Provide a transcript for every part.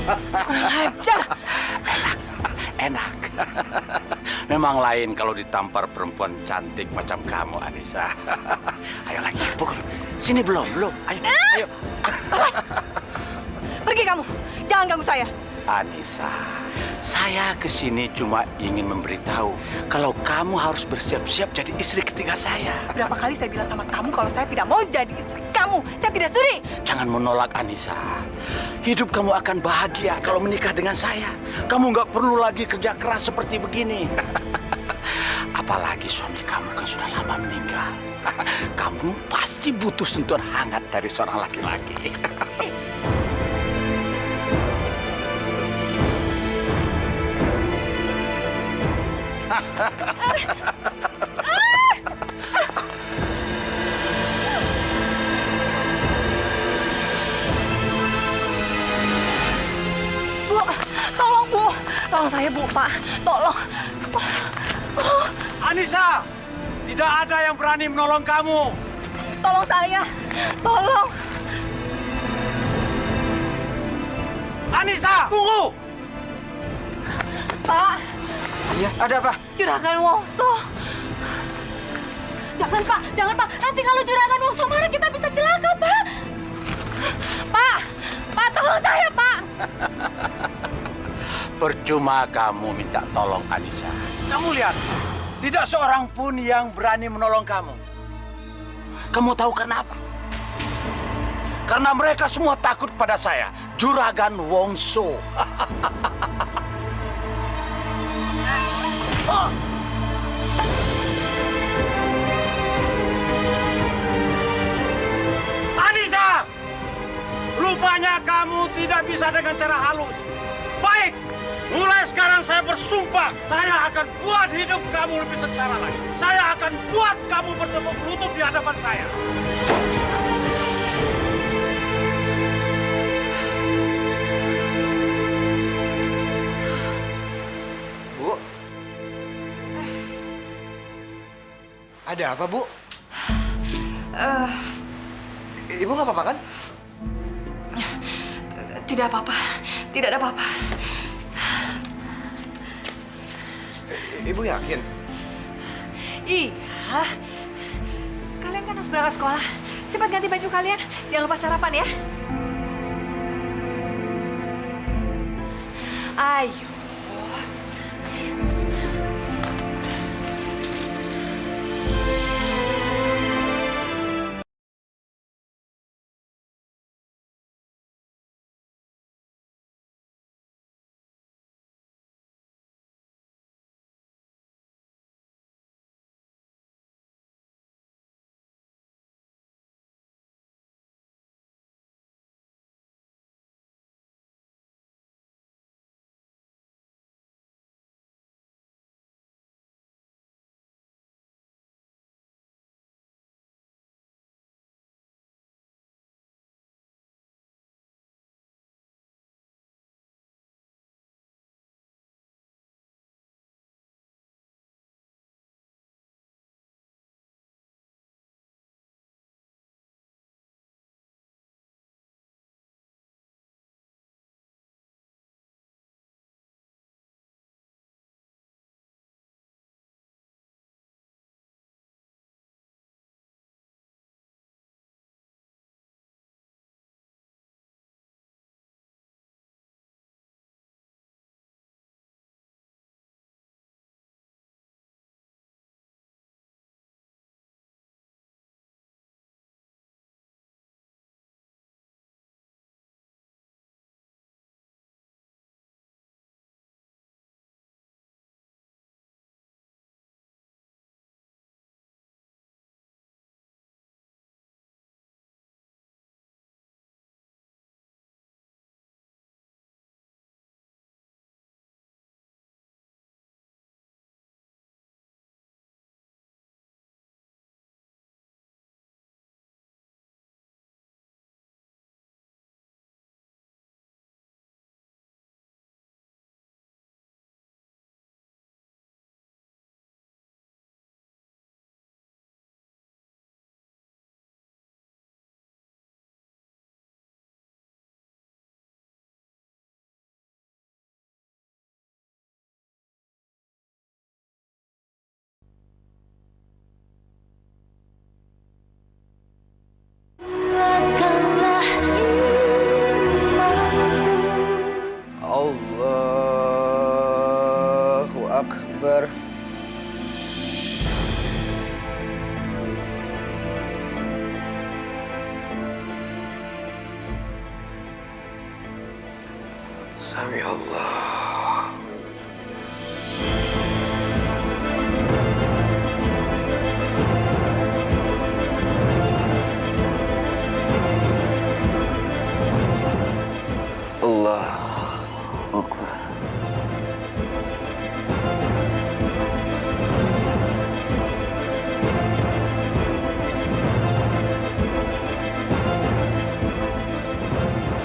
Kurang ajar. Enak, enak. Memang lain kalau ditampar perempuan cantik macam kamu, Anissa. Ayo lagi, pukul. Sini belum. Ayo, ayo. Pergi kamu. Jangan ganggu saya. Anissa, saya kesini cuma ingin memberitahu kalau kamu harus bersiap-siap jadi istri ketiga saya. Berapa kali saya bilang sama kamu kalau saya tidak mau jadi istri kamu. Saya tidak sudi. Jangan menolak, Anissa. Hidup kamu akan bahagia kalau menikah dengan saya. Kamu nggak perlu lagi kerja keras seperti begini. Apalagi suami kamu kan sudah lama meninggal. Kamu pasti butuh sentuhan hangat dari seorang laki-laki. Bu, tolong Bu. Tolong saya Bu, Pak. Tolong. Anissa, tidak ada yang berani menolong kamu. Tolong saya. Tolong. Anissa, tunggu. Pak, Iya, ada apa? Juragan Wongso. Jangan Pak, jangan Pak. Nanti kalau Juragan Wongso marah kita bisa celaka Pak. Pak tolong saya Pak. Percuma kamu minta tolong, Anissa. Kamu lihat, tidak seorang pun yang berani menolong kamu. Kamu tahu kenapa? Karena mereka semua takut pada saya, Juragan Wongso. Anissa! Rupanya kamu tidak bisa dengan cara halus. Baik, mulai sekarang saya bersumpah, saya akan buat hidup kamu lebih sengsara lagi. Saya akan buat kamu bertekuk lutut di hadapan saya. Bu? Ada apa, Bu? Ibu nggak apa-apa kan? Tidak apa-apa. Tidak ada apa-apa. Ibu yakin? Iya. Kalian kan harus berangkat sekolah. Cepat ganti baju kalian. Jangan lupa sarapan ya. Ayo. Sami Allah. Allah Akbar.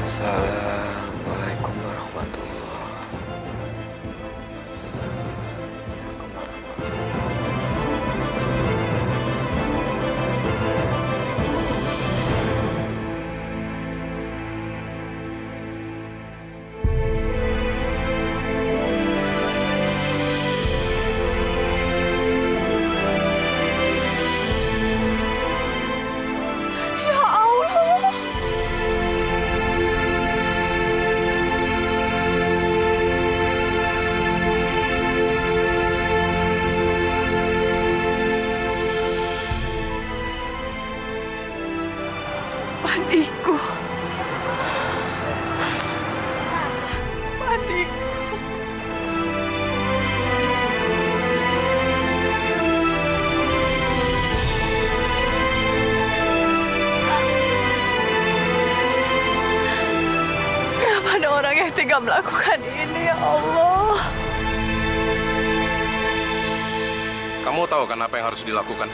Assalamualaikum warahmatullahi Ya Allah. Adikku. Adikku. Kenapa ada orang yang tega melakukan ini, ya Allah? Kamu tahu kan apa yang harus dilakukan?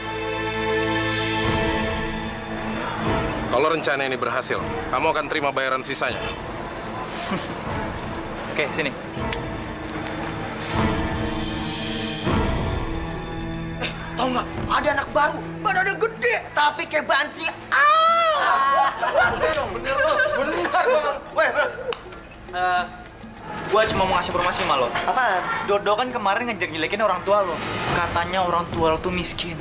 Kalau rencana ini berhasil, kamu akan terima bayaran sisanya. Oke, sini. Tahu nggak? Ada anak baru, badannya gede, tapi kayak bansi. Bener loh. Weh, bro. Gua cuma mau ngasih informasi sama lo. Apaan? Dodo kan kemarin ngejelekin orang tua lo. Katanya orang tua lo tuh miskin.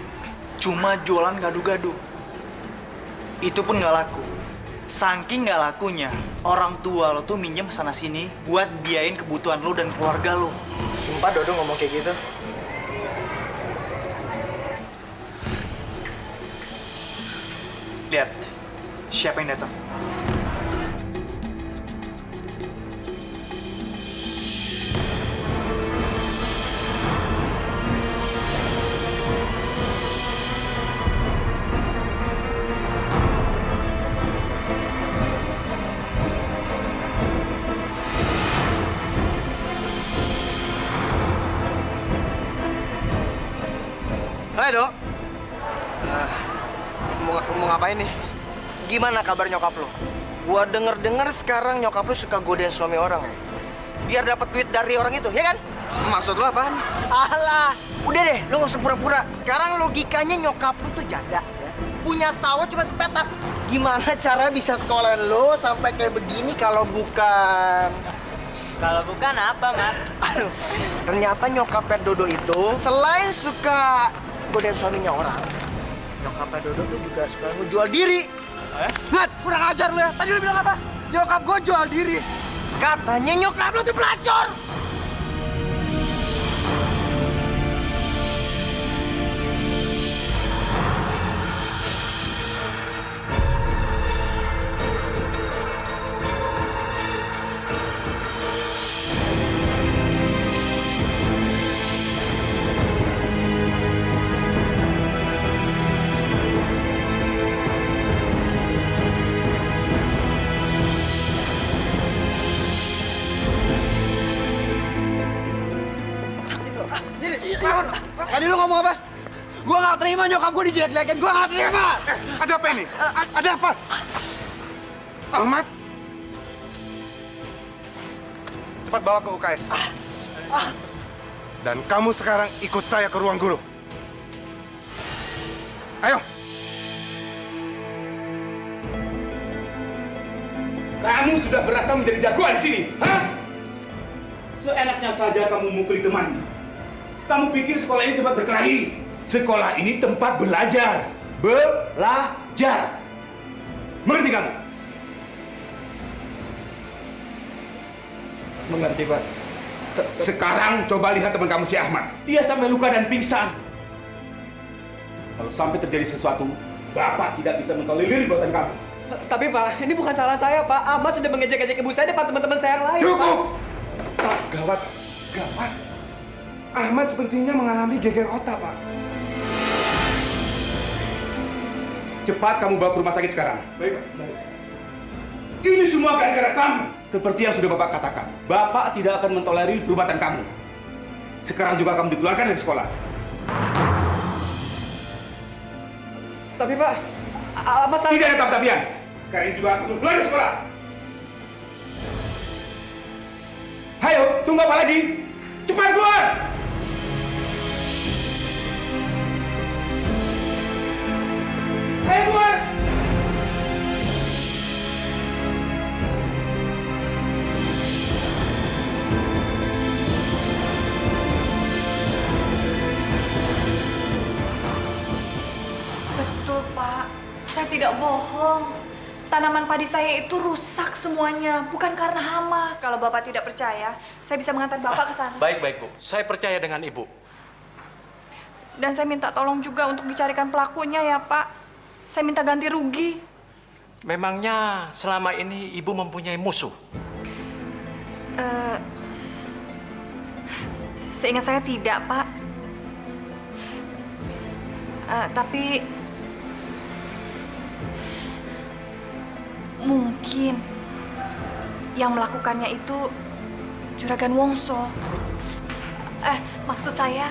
Cuma jualan gado-gado. Itu pun nggak laku. Saking nggak lakunya, orang tua lo tuh minjem sana-sini buat biayain kebutuhan lo dan keluarga lo. Sumpah Dodo ngomong kayak gitu. Lihat, siapa yang datang? Hai Dok. Mau ngapain nih? Gimana kabar nyokap lo? Gua denger sekarang nyokap lo suka godain suami orang ya? Biar dapat duit dari orang itu, ya kan? Maksud lo apaan? Alah, udah deh, lo nggak usah pura-pura. Sekarang logikanya nyokap lo tuh janda, ya? Punya sawah cuma sepetak. Gimana cara bisa sekolah lo sampai kayak begini kalau bukan... Kalau bukan apa, Mat? Aduh, ternyata nyokapnya Dodo itu selain suka godain suaminya orang, nyokapnya Dodo tuh juga suka ngejual diri. Nat, kurang ajar lu ya. Tadi lu bilang apa? Nyokap gue jual diri. Katanya nyokap lu tuh pelacur. Tadi lu ngomong apa? Gua nggak terima nyokap gua dijelek-jelekin. Gua nggak terima. Ada apa ini? Ada apa? Ahmad? Cepat bawa ke UKS. Dan kamu sekarang ikut saya ke ruang guru. Ayo. Kamu sudah berasa menjadi jagoan di sini, hah? Seenaknya saja kamu mukuli teman. Kamu pikir sekolah ini tempat berkelahi? Sekolah ini tempat belajar. Belajar. Mengerti kamu? Mengerti, Pak. Sekarang coba lihat teman kamu si Ahmad. Dia sampai luka dan pingsan. Kalau sampai terjadi sesuatu, Bapak tidak bisa mentolerir perbuatan kamu. Tapi Pak, ini bukan salah saya, Pak. Ahmad sudah mengejek-ejek ibu saya depan teman-teman saya yang lain, Cukup! Pak. Gawat, gawat. Ahmad sepertinya mengalami geger otak, Pak. Cepat kamu bawa ke rumah sakit sekarang. Baik, Pak. Baik. Ini semua gara-gara kamu. Seperti yang sudah Bapak katakan, Bapak tidak akan mentolerir perbuatan kamu. Sekarang juga kamu dikeluarkan dari sekolah. Tapi Pak, apa salah? Tidak ada tapi-tapian. Sekarang ini juga kamu keluar dari sekolah. Hayo, tunggu apa lagi? Cepat keluar! Ayo keluar! Betul, Pak. Saya tidak bohong. Tanaman padi saya itu rusak semuanya, bukan karena hama. Kalau Bapak tidak percaya, saya bisa mengantar Bapak ke sana. Baik, Bu. Saya percaya dengan Ibu. Dan saya minta tolong juga untuk dicarikan pelakunya ya, Pak. Saya minta ganti rugi. Memangnya selama ini Ibu mempunyai musuh? Seingat saya tidak, Pak. Tapi mungkin yang melakukannya itu Juragan Wongso. Maksud saya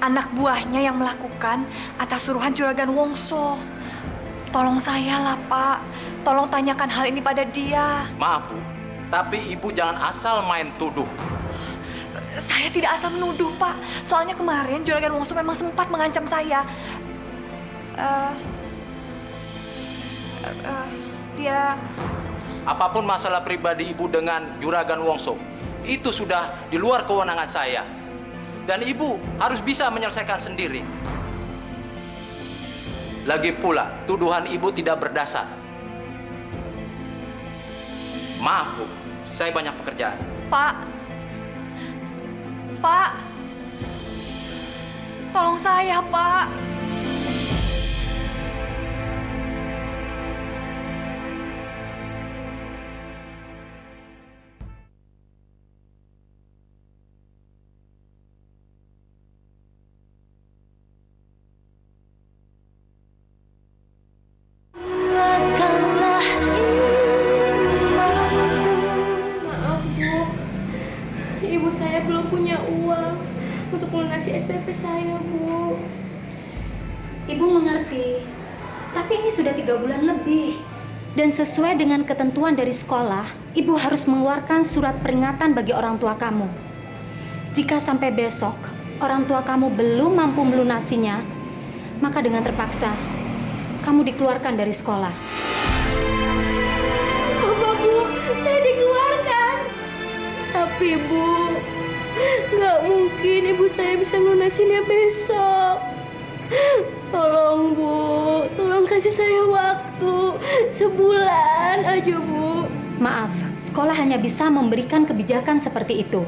anak buahnya yang melakukan atas suruhan Juragan Wongso. Tolong saya lah, Pak. Tolong tanyakan hal ini pada dia. Maaf, Bu. Tapi Ibu jangan asal main tuduh. Saya tidak asal menuduh, Pak. Soalnya kemarin Juragan Wongso memang sempat mengancam saya. Dia... Apapun masalah pribadi Ibu dengan Juragan Wongso, itu sudah di luar kewenangan saya. Dan Ibu harus bisa menyelesaikan sendiri. Lagi pula, tuduhan Ibu tidak berdasar. Maaf, Bu. Saya banyak pekerjaan. Pak. Pak. Tolong saya, Pak. Ibu saya belum punya uang untuk melunasi SPP saya, Bu. Ibu mengerti, tapi ini sudah 3 bulan lebih. Dan sesuai dengan ketentuan dari sekolah, Ibu harus mengeluarkan surat peringatan bagi orang tua kamu. Jika sampai besok, orang tua kamu belum mampu melunasinya, maka dengan terpaksa, kamu dikeluarkan dari sekolah. Apa, Bu? Saya dikeluarkan. Tapi, Bu, nggak mungkin ibu saya bisa melunasinya besok. Tolong, Bu. Tolong kasih saya waktu. Sebulan aja, Bu. Maaf, sekolah hanya bisa memberikan kebijakan seperti itu.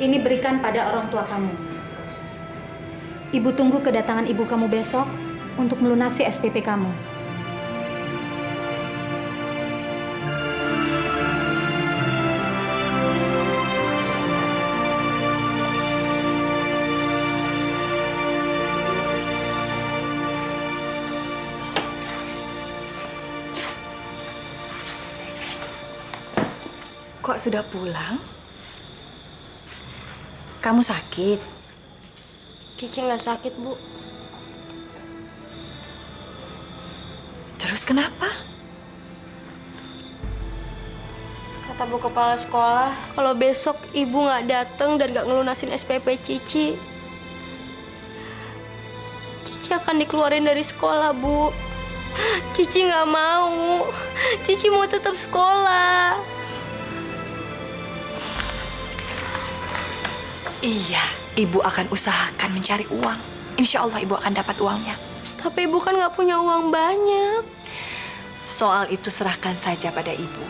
Ini berikan pada orang tua kamu. Ibu tunggu kedatangan ibu kamu besok untuk melunasi SPP kamu. Kok sudah pulang? Kamu sakit? Cici nggak sakit, Bu. Terus kenapa? Kata Bu Kepala Sekolah, kalau besok ibu nggak datang dan nggak ngelunasin SPP Cici, Cici akan dikeluarin dari sekolah, Bu. Cici nggak mau. Cici mau tetap sekolah. Iya, ibu akan usahakan mencari uang. Insya Allah ibu akan dapat uangnya. Tapi ibu kan nggak punya uang banyak. Soal itu serahkan saja pada ibu.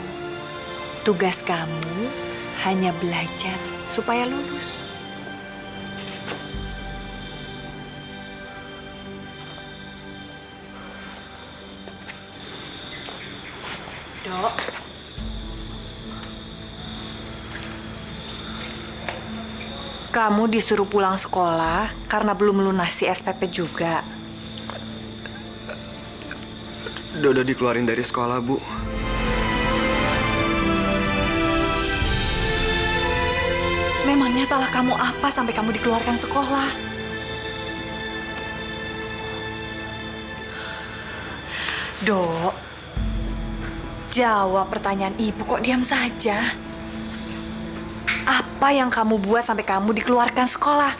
Tugas kamu hanya belajar supaya lulus. Dok, Kamu disuruh pulang sekolah karena belum melunasi SPP juga. Dodo dikeluarin dari sekolah, Bu. Memangnya salah kamu apa sampai kamu dikeluarkan sekolah? Dok, jawab pertanyaan ibu, kok diam saja? Apa yang kamu buat sampai kamu dikeluarkan sekolah?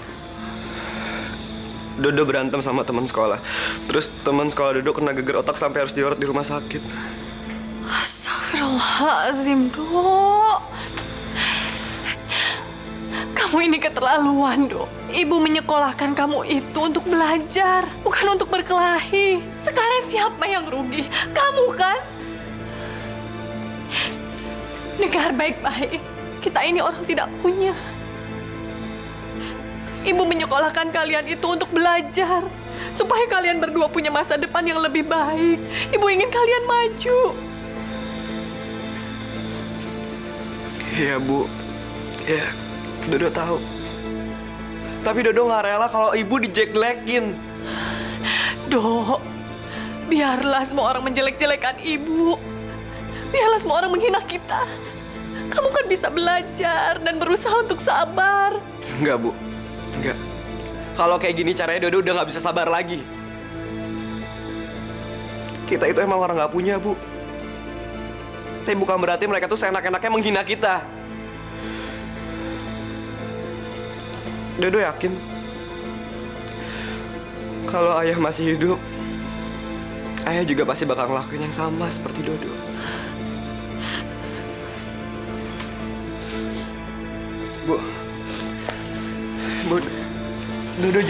Dodo berantem sama teman sekolah. Terus teman sekolah Dodo kena geger otak sampai harus dirawat di rumah sakit. Astagfirullahaladzim, Dok. Kamu ini keterlaluan, Dok. Ibu menyekolahkan kamu itu untuk belajar, bukan untuk berkelahi. Sekarang siapa yang rugi? Kamu kan? Dengar baik-baik. Kita ini orang tidak punya. Ibu menyekolahkan kalian itu untuk belajar, supaya kalian berdua punya masa depan yang lebih baik. Ibu ingin kalian maju. Iya, Bu. Ya, Dodo tahu. Tapi Dodo nggak rela kalau ibu dijelekin. Dok, biarlah semua orang menjelek-jelekan ibu. Biarlah semua orang menghina kita. Kamu kan bisa belajar dan berusaha untuk sabar. Enggak, Bu. Enggak. Kalau kayak gini caranya Dodo udah nggak bisa sabar lagi. Kita itu emang orang nggak punya, Bu. Tapi bukan berarti mereka tuh seenak-enaknya menghina kita. Dodo yakin kalau ayah masih hidup, ayah juga pasti bakal ngelakuin yang sama seperti Dodo. Bu, Dodo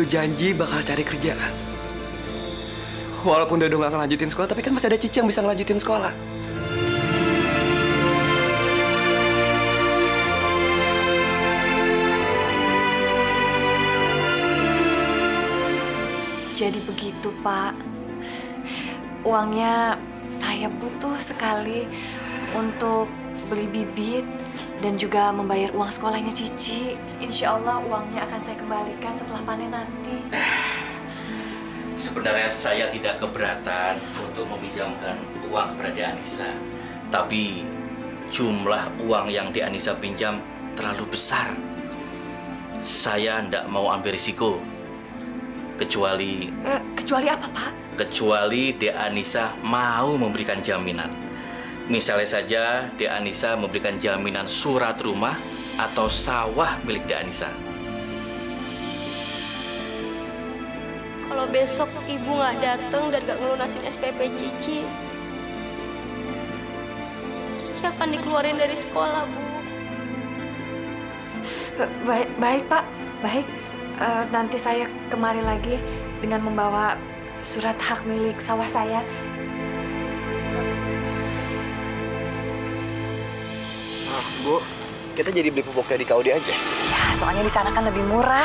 janji bakal cari kerjaan. Walaupun Dodo nggak ngelanjutin sekolah, tapi kan masih ada Cici yang bisa ngelanjutin sekolah. Jadi begitu, Pak. Uangnya saya butuh sekali untuk beli bibit dan juga membayar uang sekolahnya Cici. Insya Allah uangnya akan saya kembalikan setelah panen nanti. Sebenarnya saya tidak keberatan untuk meminjamkan uang kepada Anissa. Tapi jumlah uang yang di Anissa pinjam terlalu besar. Saya tidak mau ambil risiko. Kecuali apa, Pak? Kecuali De Anissa mau memberikan jaminan. Misalnya saja De Anissa memberikan jaminan surat rumah atau sawah milik De Anissa. Kalau besok ibu nggak datang dan nggak ngelunasin SPP Cici akan dikeluarin dari sekolah, Bu. Baik, Pak. Baik. Nanti saya kemari lagi dengan membawa surat hak milik sawah saya. Bu, kita jadi beli pupuknya di Kaudi aja. Ya, soalnya di sana kan lebih murah.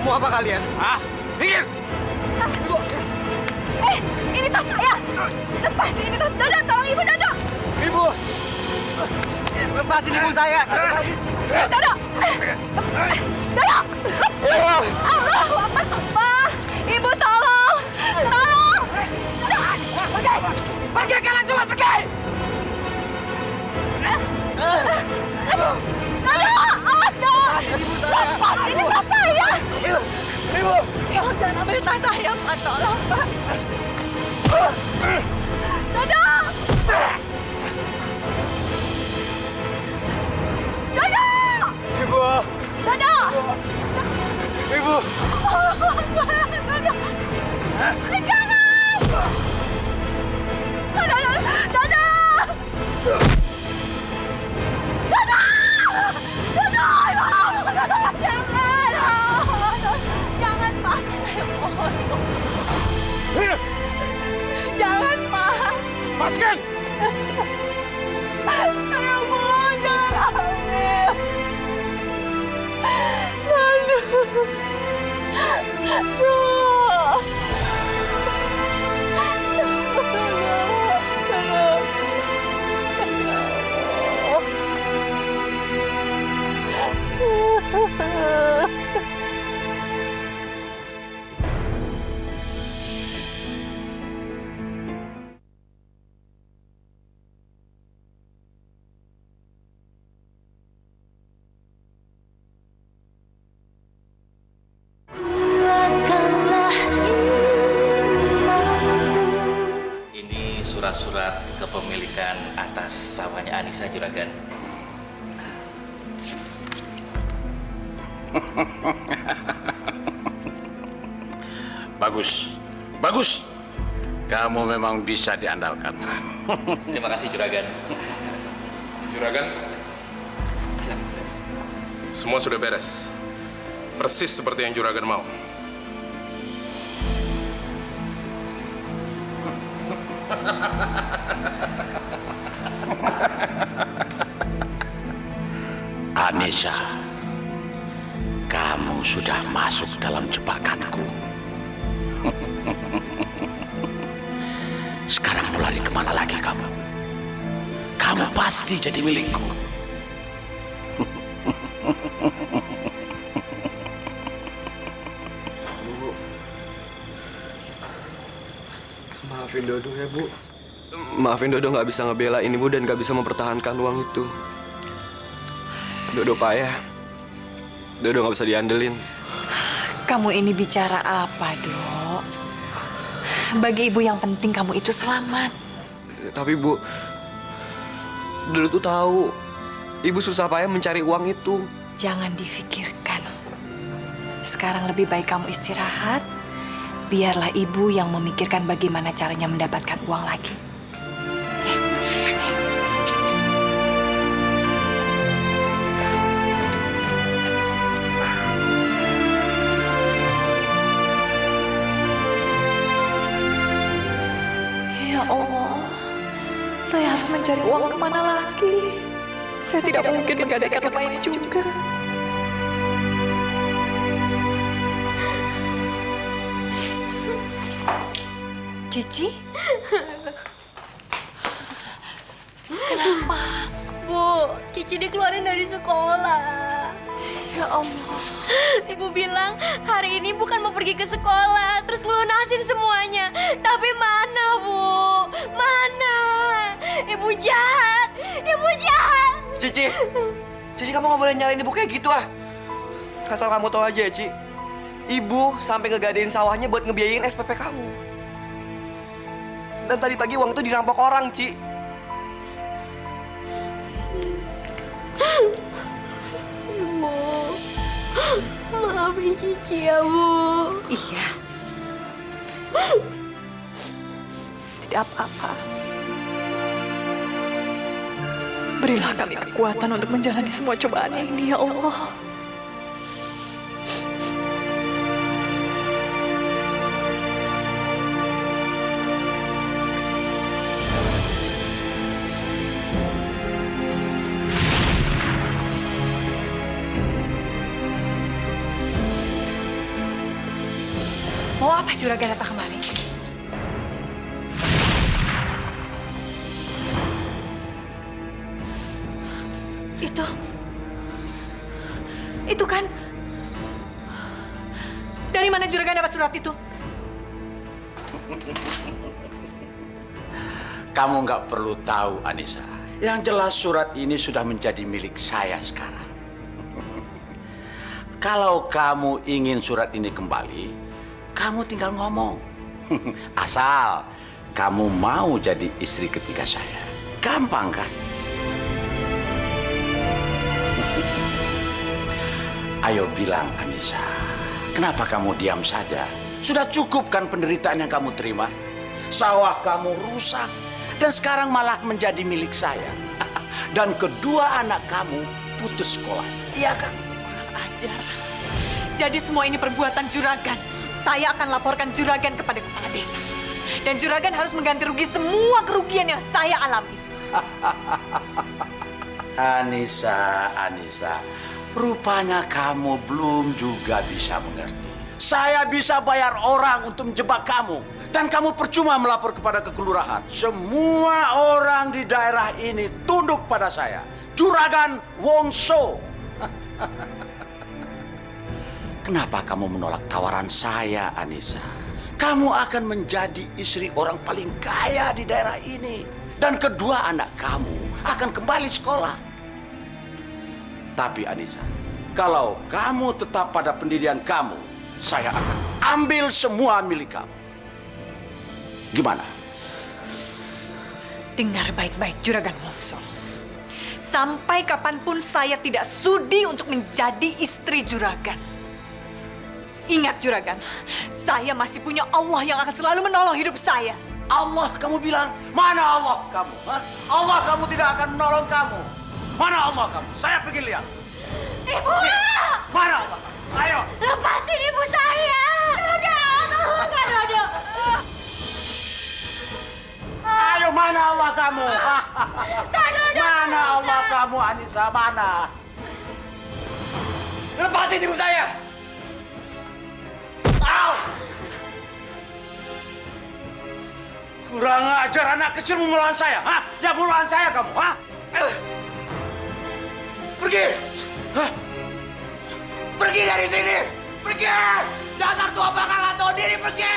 Mau apa kalian? Minggir! Ibu! Ini tas saya! Lepas, ini tas Dodo! Tolong Ibu, Dodo! Ibu! Lepasin ibu saya! Dodo! Dodo! Allahu Akbar! Pak! Ibu, tolong! Tolong! Pergi! Pergi kalian semua, pergi! Dodo! Awas, Dodo! Lepas, ini tas saya! Ibu! Tolong jangan ambil tas saya, Pak. Tolong, Pak. Dodo! Dodo! Ibu! Dodo! Ibu! Dodo! Jangan! Dodo! Dodo! Dodo! Dodo! Dodo! Jangan! Jangan, Pak. Saya mohon. Jangan, Pak. Maskan! Saya mohon, jangan. Ini surat-surat kepemilikan atas sawahnya Anissa, Juragan. Bagus, bagus. Kamu memang bisa diandalkan. Terima kasih, Juragan. Juragan, Silakan, Juragan. semua sudah beres. Persis seperti yang Juragan mau. Anissa, kamu sudah masuk dalam jebakanku. Sekarang mau lari kemana lagi kamu? Kamu pasti jadi milikku. Maafin Dodo ya, Bu. Maafin Dodo nggak bisa ngebelain Ibu dan nggak bisa mempertahankan uang itu. Dodo payah. Dodo nggak bisa diandelin. Kamu ini bicara apa, Dok? Bagi ibu yang penting kamu itu selamat. Tapi Bu, Dodo tuh tahu Ibu susah payah mencari uang itu. Jangan difikirkan. Sekarang lebih baik kamu istirahat. Biarlah ibu yang memikirkan bagaimana caranya mendapatkan uang lagi. Ya Allah, saya harus mencari uang kemana lagi? Saya tidak mungkin menggadaikan rumah ini juga. Cici? Kenapa? Bu, Cici dikeluarin dari sekolah. Ya Allah. Ibu bilang hari ini bukan mau pergi ke sekolah, terus ngelunasin semuanya. Tapi mana, Bu? Mana? Ibu jahat! Ibu jahat! Cici, Cici kamu nggak boleh nyalain Ibu kayak gitu ah. Asal kamu tahu aja ya, Ci. Ibu sampai ngegadein sawahnya buat ngebiayain SPP kamu. Dan tadi pagi uang itu dirampok orang, Ci. Bu, maafin Cici ya, Bu. Iya. Tidak apa-apa. Berilah kami kekuatan untuk menjalani semua cobaan ini, ya Allah. Mau apa juragan datang kemari? Itu kan. Dari mana juragan dapat surat itu? Kamu nggak perlu tahu, Anissa. Yang jelas surat ini sudah menjadi milik saya sekarang. Kalau kamu ingin surat ini kembali, kamu tinggal ngomong. Asal kamu mau jadi istri ketiga saya. Gampang kan? Ayo bilang, Anissa, kenapa kamu diam saja? Sudah cukup kan penderitaan yang kamu terima? Sawah kamu rusak dan sekarang malah menjadi milik saya. Dan kedua anak kamu putus sekolah. Iya kan? Ajar. Jadi semua ini perbuatan juragan. Saya akan laporkan juragan kepada kepala desa. Dan juragan harus mengganti rugi semua kerugian yang saya alami. Anissa, Anissa, rupanya kamu belum juga bisa mengerti. Saya bisa bayar orang untuk menjebak kamu. Dan kamu percuma melapor kepada kekelurahan. Semua orang di daerah ini tunduk pada saya. Juragan Wongso. Kenapa kamu menolak tawaran saya, Anissa? Kamu akan menjadi istri orang paling kaya di daerah ini. Dan kedua anak kamu akan kembali sekolah. Tapi Anissa, kalau kamu tetap pada pendirian kamu, saya akan ambil semua milik kamu. Gimana? Dengar baik-baik, Juragan Wongso. Sampai kapanpun saya tidak sudi untuk menjadi istri Juragan. Ingat, Juragan, saya masih punya Allah yang akan selalu menolong hidup saya. Allah kamu bilang? Mana Allah kamu? Hah? Allah kamu tidak akan menolong kamu. Mana Allah kamu? Saya pergi lihat. Ibu! Mana Allah kamu? Ayo. Lepasin ibu saya! Dodo! Tolongkan Dodo! Ayo, mana Allah kamu? Mana Allah kamu, Anissa? Mana? Lepasin ibu saya! Kurang ajar anak kecil mau melawan saya. Hah? Ya melawan saya kamu. Hah? Pergi. Hah? Pergi dari sini. Pergi. Dasar tua bakal tahu diri, pergi.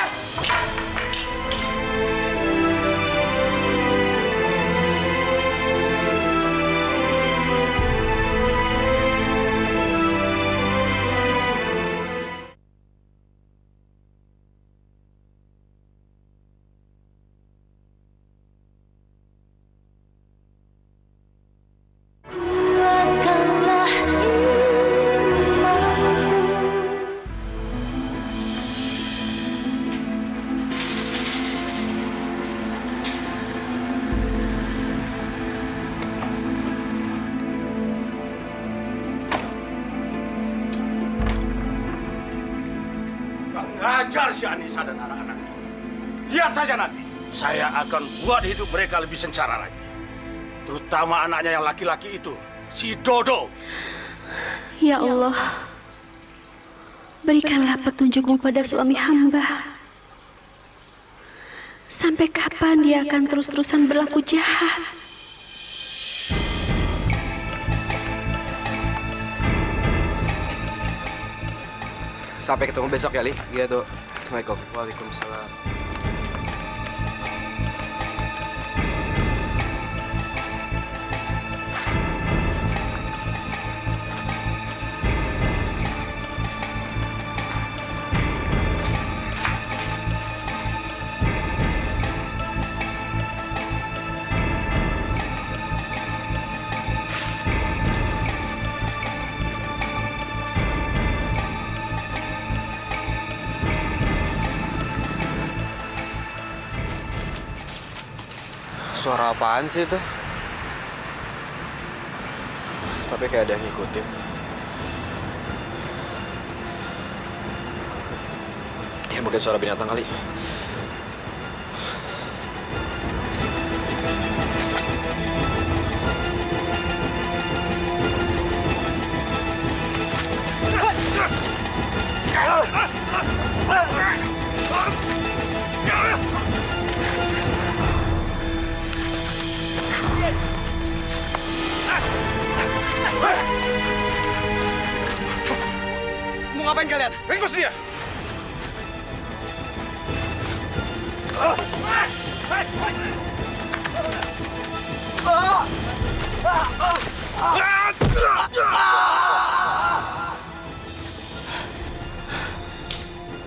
Ajar si Anissa dan anak-anaknya. Lihat saja nanti. Saya akan buat hidup mereka lebih sengsara lagi. Terutama anaknya yang laki-laki itu, si Dodo. Ya Allah, berikanlah petunjukmu pada suami hamba. Sampai kapan dia akan terus-terusan berlaku jahat? Sampai ketemu besok ya, Li. Iya, tuh. Assalamualaikum. Waalaikumsalam. Suara apaan sih itu? Tapi kayak ada yang ngikutin. Ya mungkin suara binatang kali. Mau ngapain kalian? Ringkus dia!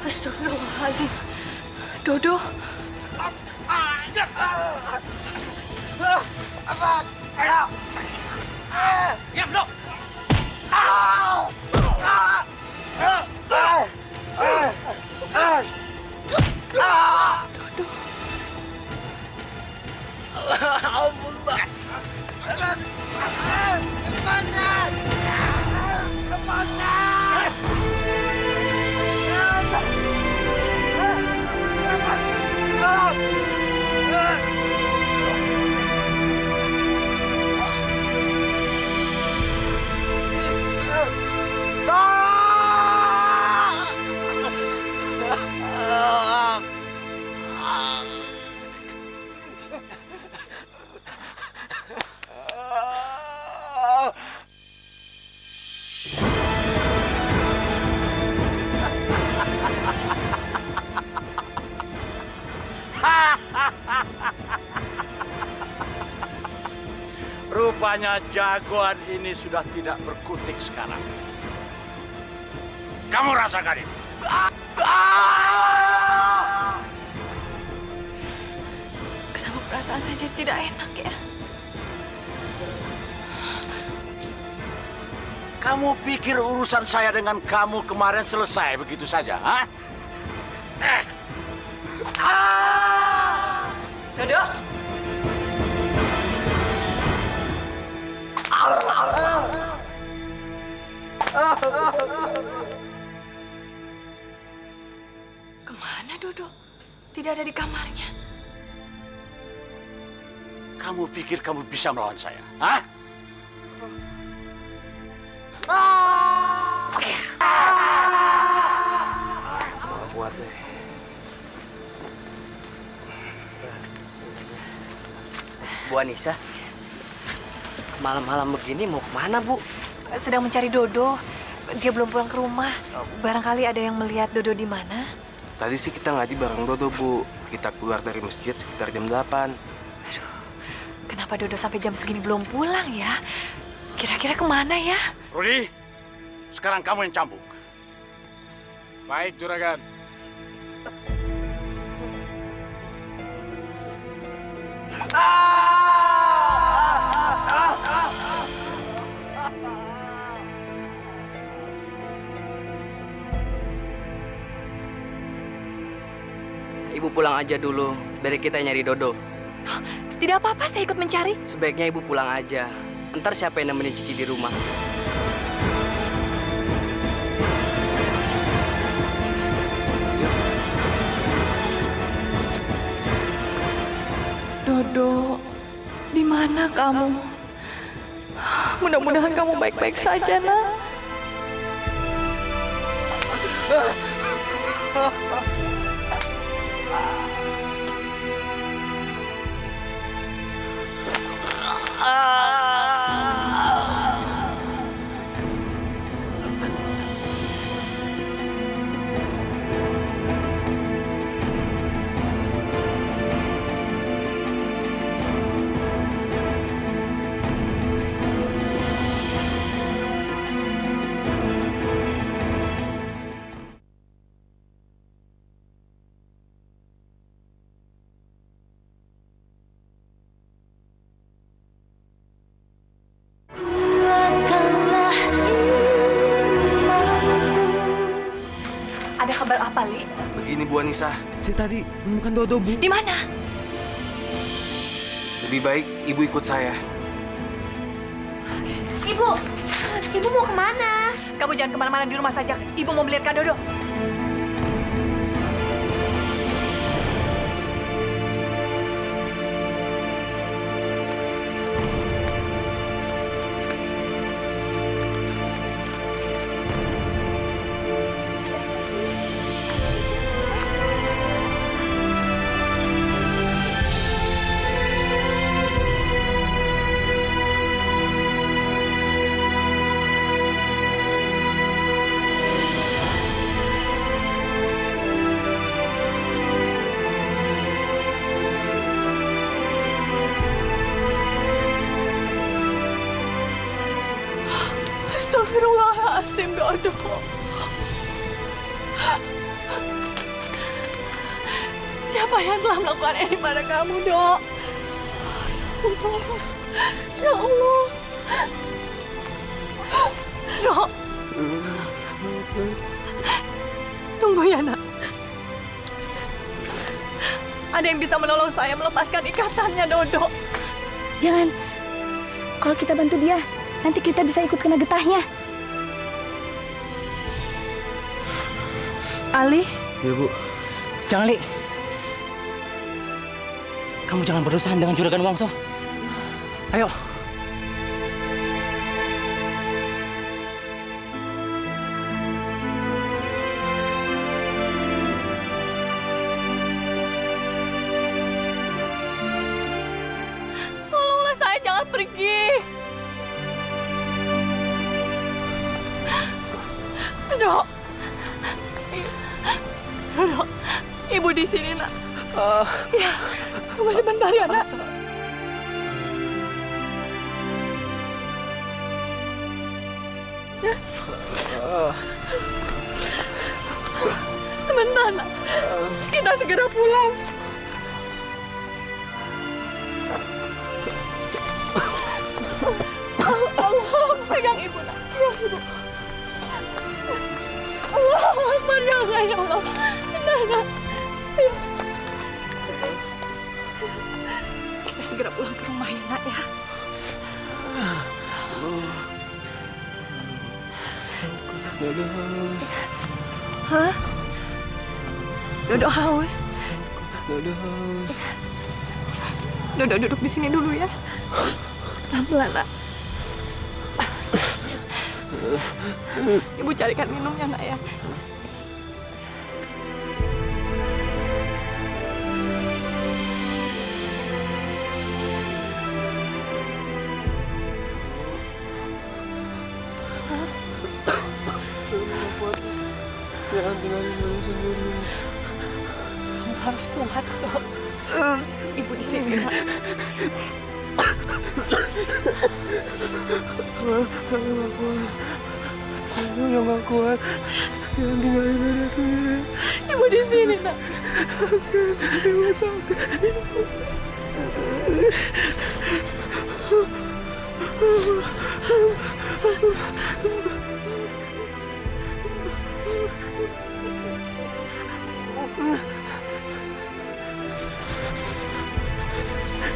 Astagfirullahaladzim. Dodo. Diam, Dok. Ampun, Mbak. Lepasan! Lepasan! Rupanya jagoan ini sudah tidak berkutik sekarang. Kamu rasakan ini. Kenapa perasaan saya jadi tidak enak ya? Kamu pikir urusan saya dengan kamu kemarin selesai begitu saja, ha? Dodo! Kemana Dodo? Tidak ada di kamarnya. Kamu pikir kamu bisa melawan saya, ha? Kuat deh. Bu Anissa, malam-malam begini mau kemana, Bu? Sedang mencari Dodo. Dia belum pulang ke rumah. Barangkali ada yang melihat Dodo di mana? Tadi sih kita ngaji bareng Dodo, Bu. Kita keluar dari masjid sekitar jam 8. Kenapa Dodo sampai jam segini belum pulang ya? Kira-kira kemana ya? Rudi, sekarang kamu yang cambuk. Baik, Juragan. Ibu pulang aja dulu, biar kita nyari Dodo. Tidak apa-apa, saya ikut mencari. Sebaiknya Ibu pulang aja. Ntar siapa yang nemenin Cici di rumah? Dodo, di mana kamu? Mudah-mudahan kamu baik-baik saja, Nak. Ada kabar apa, Li? Begini, Bu Anissa. Saya tadi menemukan Dodo, Bu. Di mana? Lebih baik Ibu ikut saya. Ibu mau kemana? Kamu jangan kemana-mana, di rumah saja. Ibu mau melihat Kak Dodo. Astagfirullahaladzim, Dodo. Siapa yang telah melakukan ini pada kamu, Dok? Ya Allah. Dok. Tunggu ya, Nak. Ada yang bisa menolong saya melepaskan ikatannya, Dodo. Jangan. Kalau kita bantu dia, nanti kita bisa ikut kena getahnya. Ali? Ya, Bu. Jangan, Li. Kamu jangan berurusan dengan Juragan Wongso. Ayo. Tolonglah saya, jangan pergi. Dok. Dok. Ibu di sini, Nak. Ya, tunggu sebentar ya, nak. Ya. Sebentar, nak. Kita segera pulang. Allah, pegang ibu, nak. Pegang ibu. Allah, Akbar, ya Allah, ya Allah. Bentar, nak. Ayo. Kita segera pulang ke rumah ya, nak, ya. Hah? Dodo haus. Dodo duduk di sini dulu ya. Pelan-pelan, nak. Ibu carikan minum ya, nak, ya. Jangan tinggalin Dodo sendiri. Kamu harus kuat, Dok. Ibu di sini, nak. Aku gak kuat. Aku udah gak kuat. Jangan tinggalin Dodo sendiri. Ibu di sini, nak. Ibu sakit.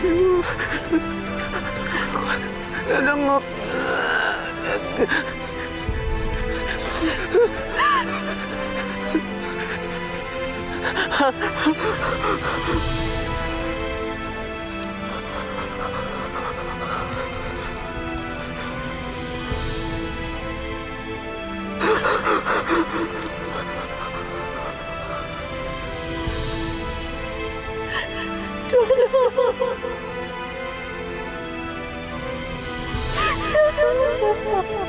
Ibu, ada ngop. Dodo.